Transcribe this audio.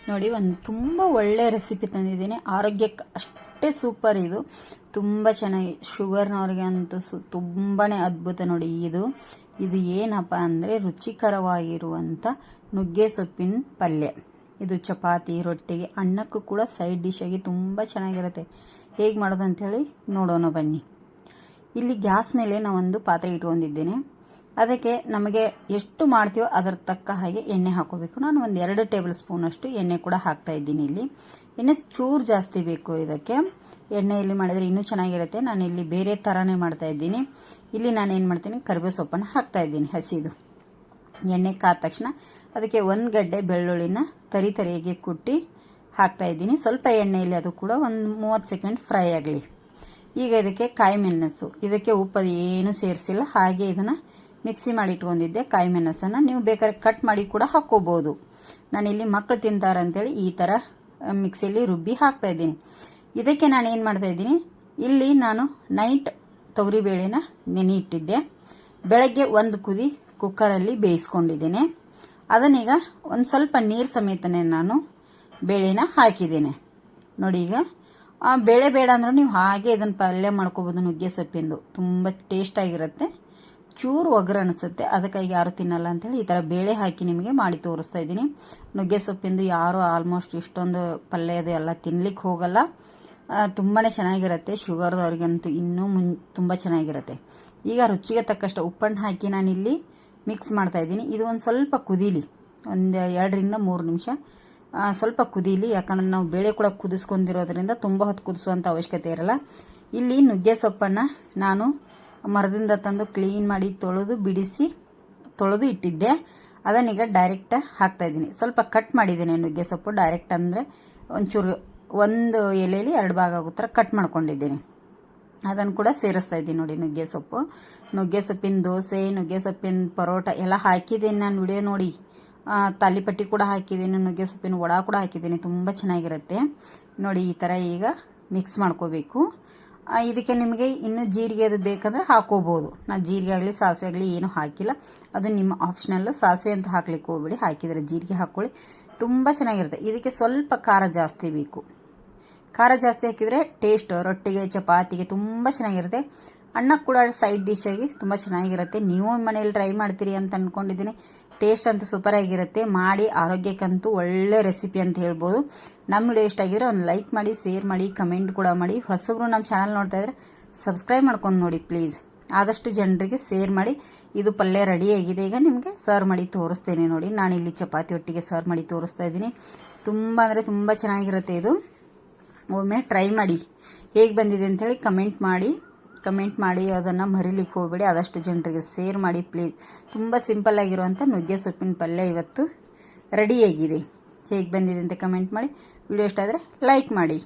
ನೋಡಿ ಒಂದು ತುಂಬ ಒಳ್ಳೆ ರೆಸಿಪಿ ತಂದಿದ್ದೀನಿ. ಆರೋಗ್ಯಕ್ಕೆ ಅಷ್ಟೇ ಸೂಪರ್ ಇದು. ತುಂಬ ಚೆನ್ನಾಗಿ ಶುಗರ್ನವ್ರಿಗೆ ಅಂತೂ ತುಂಬಾ ಅದ್ಭುತ ನೋಡಿ. ಇದು ಏನಪ್ಪ ಅಂದರೆ ರುಚಿಕರವಾಗಿರುವಂಥ ನುಗ್ಗೆ ಸೊಪ್ಪಿನ ಪಲ್ಯ. ಇದು ಚಪಾತಿ, ರೊಟ್ಟಿಗೆ, ಅನ್ನಕ್ಕೂ ಕೂಡ ಸೈಡ್ ಡಿಶ್ ಆಗಿ ತುಂಬ ಚೆನ್ನಾಗಿರುತ್ತೆ. ಹೇಗೆ ಮಾಡೋದು ಅಂಥೇಳಿ ನೋಡೋಣ ಬನ್ನಿ. ಇಲ್ಲಿ ಗ್ಯಾಸ್ ಮೇಲೆ ನಾವೊಂದು ಪಾತ್ರೆ ಇಟ್ಕೊಂಡಿದ್ದೇನೆ. ಅದಕ್ಕೆ ನಮಗೆ ಎಷ್ಟು ಮಾಡ್ತೀವೋ ಅದರ ತಕ್ಕ ಹಾಗೆ ಎಣ್ಣೆ ಹಾಕೋಬೇಕು. ನಾನು ಒಂದು 2 ಟೇಬಲ್ ಸ್ಪೂನಷ್ಟು ಎಣ್ಣೆ ಕೂಡ ಹಾಕ್ತಾ ಇದ್ದೀನಿ. ಇಲ್ಲಿ ಎಣ್ಣೆ ಚೂರು ಜಾಸ್ತಿ ಬೇಕು. ಇದಕ್ಕೆ ಎಣ್ಣೆಯಲ್ಲಿ ಮಾಡಿದರೆ ಇನ್ನೂ ಚೆನ್ನಾಗಿರುತ್ತೆ. ನಾನು ಇಲ್ಲಿ ಬೇರೆ ಥರನೇ ಮಾಡ್ತಾ ಇದ್ದೀನಿ. ಇಲ್ಲಿ ನಾನು ಏನು ಮಾಡ್ತೀನಿ, ಕರಿಬೇವು ಸೊಪ್ಪನ್ನು ಹಾಕ್ತಾ ಇದ್ದೀನಿ ಹಸಿದು. ಎಣ್ಣೆ ಕಾದ ತಕ್ಷಣ ಅದಕ್ಕೆ 1 ಗಡ್ಡೆ ಬೆಳ್ಳುಳ್ಳಿನ ತರಿಯಾಗಿ ಕುಟ್ಟಿ ಹಾಕ್ತಾ ಇದ್ದೀನಿ. ಸ್ವಲ್ಪ ಎಣ್ಣೆಯಲ್ಲಿ ಅದು ಕೂಡ ಒಂದು 30 ಸೆಕೆಂಡ್ ಫ್ರೈ ಆಗಲಿ. ಈಗ ಇದಕ್ಕೆ ಕಾಯಿ ಮೆಣಸು, ಇದಕ್ಕೆ ಉಪ್ಪು ಏನು ಸೇರಿಸಿಲ್ಲ, ಹಾಗೆ ಇದನ್ನು ಮಿಕ್ಸಿ ಮಾಡಿ ಇಟ್ಕೊಂಡಿದ್ದೆ. ಕಾಯಿ ಮೆಣಸನ್ನು ನೀವು ಬೇಕಾದ್ರೆ ಕಟ್ ಮಾಡಿ ಕೂಡ ಹಾಕ್ಕೋಬೋದು. ನಾನಿಲ್ಲಿ ಮಕ್ಕಳು ತಿಂತಾರೆ ಅಂತೇಳಿ ಈ ಥರ ಮಿಕ್ಸಿಯಲ್ಲಿ ರುಬ್ಬಿ ಹಾಕ್ತಾ ಇದ್ದೀನಿ. ಇದಕ್ಕೆ ನಾನು ಏನು ಮಾಡ್ತಾ ಇದ್ದೀನಿ, ಇಲ್ಲಿ ನಾನು ನೈಟ್ ತೊಗರಿಬೇಳೆನ ನೆನೆ ಇಟ್ಟಿದ್ದೆ. ಬೆಳಗ್ಗೆ 1 ಕುದಿ ಕುಕ್ಕರಲ್ಲಿ ಬೇಯಿಸ್ಕೊಂಡಿದ್ದೇನೆ. ಅದನ್ನೀಗ ಒಂದು ಸ್ವಲ್ಪ ನೀರು ಸಮೇತನೇ ನಾನು ಬೇಳೆನ ಹಾಕಿದ್ದೇನೆ. ನೋಡಿ, ಈಗ ಬೇಳೆ ಬೇಡ ಅಂದ್ರೆ ನೀವು ಹಾಗೆ ಇದನ್ನು ಪಲ್ಯ ಮಾಡ್ಕೋಬೋದು. ನುಗ್ಗೆ ಸೊಪ್ಪಿಂದು ತುಂಬ ಟೇಸ್ಟಾಗಿರುತ್ತೆ. ಚೂರು ಒಗ್ಗರು ಅನಿಸುತ್ತೆ, ಅದಕ್ಕಾಗಿ ಯಾರು ತಿನ್ನಲ್ಲ ಅಂತೇಳಿ ಈ ಥರ ಬೇಳೆ ಹಾಕಿ ನಿಮಗೆ ಮಾಡಿ ತೋರಿಸ್ತಾ ಇದ್ದೀನಿ. ನುಗ್ಗೆ ಸೊಪ್ಪಿಂದು ಯಾರು ಆಲ್ಮೋಸ್ಟ್ ಇಷ್ಟೊಂದು ಪಲ್ಯದು ಎಲ್ಲ ತಿನ್ಲಿಕ್ಕೆ ಹೋಗಲ್ಲ. ತುಂಬಾ ಚೆನ್ನಾಗಿರುತ್ತೆ. ಶುಗರ್ದವ್ರಿಗಂತೂ ಇನ್ನೂ ತುಂಬ ಚೆನ್ನಾಗಿರುತ್ತೆ. ಈಗ ರುಚಿಗೆ ತಕ್ಕಷ್ಟು ಉಪ್ಪನ್ನು ಹಾಕಿ ನಾನಿಲ್ಲಿ ಮಿಕ್ಸ್ ಮಾಡ್ತಾ ಇದ್ದೀನಿ. ಇದು ಒಂದು ಸ್ವಲ್ಪ ಕುದೀಲಿ, ಒಂದು 2 ರಿಂದ 3 ನಿಮಿಷ ಸ್ವಲ್ಪ ಕುದೀಲಿ. ಯಾಕಂದರೆ ನಾವು ಬೇಳೆ ಕೂಡ ಕುದಿಸ್ಕೊಂಡಿರೋದ್ರಿಂದ ತುಂಬ ಹೊತ್ತು ಕುದಿಸುವಂಥ ಅವಶ್ಯಕತೆ ಇರಲ್ಲ. ಇಲ್ಲಿ ನುಗ್ಗೆ ಸೊಪ್ಪನ್ನು ನಾನು ಮರದಿಂದ ತಂದು ಕ್ಲೀನ್ ಮಾಡಿ ತೊಳೆದು ಇಟ್ಟಿದ್ದೆ. ಅದನ್ನೀಗ ಡೈರೆಕ್ಟ್ ಹಾಕ್ತಾ ಇದ್ದೀನಿ. ಸ್ವಲ್ಪ ಕಟ್ ಮಾಡಿದ್ದೇನೆ ನುಗ್ಗೆ ಸೊಪ್ಪು. ಡೈರೆಕ್ಟ್ ಅಂದರೆ ಒಂಚೂರು ಒಂದು ಎಲೆಯಲ್ಲಿ 2 ಭಾಗ ಆಗೋ ಥರ ಕಟ್ ಮಾಡ್ಕೊಂಡಿದ್ದೀನಿ. ಅದನ್ನು ಕೂಡ ಸೇರಿಸ್ತಾ ಇದ್ದೀನಿ. ನೋಡಿ, ನುಗ್ಗೆ ಸೊಪ್ಪಿನ ದೋಸೆ, ನುಗ್ಗೆ ಸೊಪ್ಪಿನ ಪರೋಟ ಎಲ್ಲ ಹಾಕಿದ್ದೀನಿ ನಾನು. ವಿಡಿಯೋ ನೋಡಿ. ತಾಲಿಪಟ್ಟಿ ಕೂಡ ಹಾಕಿದ್ದೀನಿ, ನುಗ್ಗೆ ಸೊಪ್ಪಿನ ವಡ ಕೂಡ ಹಾಕಿದ್ದೀನಿ. ತುಂಬ ಚೆನ್ನಾಗಿರುತ್ತೆ ನೋಡಿ. ಈ ಥರ ಈಗ ಮಿಕ್ಸ್ ಮಾಡ್ಕೋಬೇಕು. ಇದಕ್ಕೆ ನಿಮಗೆ ಇನ್ನೂ ಜೀರಿಗೆ ಅದು ಬೇಕಂದ್ರೆ ಹಾಕೋಬೋದು. ನಾನು ಜೀರಿಗೆ ಆಗಲಿ ಸಾಸಿವೆ ಆಗಲಿ ಏನೂ ಹಾಕಿಲ್ಲ, ಅದು ನಿಮ್ಮ ಆಪ್ಷನಲ್ಲು. ಸಾಸಿವೆ ಅಂತ ಹಾಕ್ಲಿಕ್ಕೆ ಹೋಗ್ಬೇಡಿ, ಹಾಕಿದರೆ ಜೀರಿಗೆ ಹಾಕ್ಕೊಳ್ಳಿ. ತುಂಬ ಚೆನ್ನಾಗಿರುತ್ತೆ. ಇದಕ್ಕೆ ಸ್ವಲ್ಪ ಖಾರ ಜಾಸ್ತಿ ಬೇಕು. ಖಾರ ಜಾಸ್ತಿ ಹಾಕಿದರೆ ಟೇಸ್ಟ್ ರೊಟ್ಟಿಗೆ, ಚಪಾತಿಗೆ ತುಂಬ ಚೆನ್ನಾಗಿರುತ್ತೆ. ಅನ್ನಕ್ಕೆ ಕೂಡ ಸೈಡ್ ಡಿಶ್ ಆಗಿ ತುಂಬ ಚೆನ್ನಾಗಿರುತ್ತೆ. ನೀವು ಮನೇಲಿ ಟ್ರೈ ಮಾಡ್ತೀರಿ ಅಂತ ಅಂದ್ಕೊಂಡಿದ್ದೀನಿ. ಟೇಸ್ಟ್ ಅಂತೂ ಸೂಪರ್ ಆಗಿರುತ್ತೆ. ಮಾಡಿ, ಆರೋಗ್ಯಕ್ಕಂತೂ ಒಳ್ಳೆ ರೆಸಿಪಿ ಅಂತ ಹೇಳ್ಬೋದು. ನಮ್ಮ ವಿಡಿಯೋ ಇಷ್ಟ ಆಗಿದ್ರೆ ಒಂದು ಲೈಕ್ ಮಾಡಿ, ಶೇರ್ ಮಾಡಿ, ಕಮೆಂಟ್ ಕೂಡ ಮಾಡಿ. ಹೊಸಬ್ರು ನಮ್ಮ ಚಾನಲ್ ನೋಡ್ತಾ ಇದ್ರೆ ಸಬ್ಸ್ಕ್ರೈಬ್ ಮಾಡ್ಕೊಂಡು ನೋಡಿ ಪ್ಲೀಸ್. ಆದಷ್ಟು ಜನರಿಗೆ ಶೇರ್ ಮಾಡಿ. ಇದು ಪಲ್ಯ ರೆಡಿ ಆಗಿದೆ. ಈಗ ನಿಮಗೆ ಸರ್ವ್ ಮಾಡಿ ತೋರಿಸ್ತೇನೆ ನೋಡಿ. ನಾನಿಲ್ಲಿ ಚಪಾತಿ ಒಟ್ಟಿಗೆ ಸರ್ವ್ ಮಾಡಿ ತೋರಿಸ್ತಾ ಇದ್ದೀನಿ. ತುಂಬ ಅಂದರೆ ತುಂಬ ಚೆನ್ನಾಗಿರುತ್ತೆ. ಇದು ಒಮ್ಮೆ ಟ್ರೈ ಮಾಡಿ, ಹೇಗೆ ಬಂದಿದೆ ಅಂಥೇಳಿ ಕಮೆಂಟ್ ಮಾಡಿ ಅದನ್ನು ಮರಿಲಿಕ್ಕೆ ಹೋಗಬೇಡಿ. ಆದಷ್ಟು ಜನರಿಗೆ ಶೇರ್ ಮಾಡಿ ಪ್ಲೀಸ್. ತುಂಬ ಸಿಂಪಲ್ ಆಗಿರುವಂಥ ನುಗ್ಗೆ ಸೊಪ್ಪಿನ ಪಲ್ಯ ಇವತ್ತು ರೆಡಿಯಾಗಿದೆ. ಹೇಗೆ ಬಂದಿದೆ ಅಂತ ಕಮೆಂಟ್ ಮಾಡಿ. ವಿಡಿಯೋ ಇಷ್ಟ ಆದರೆ ಲೈಕ್ ಮಾಡಿ.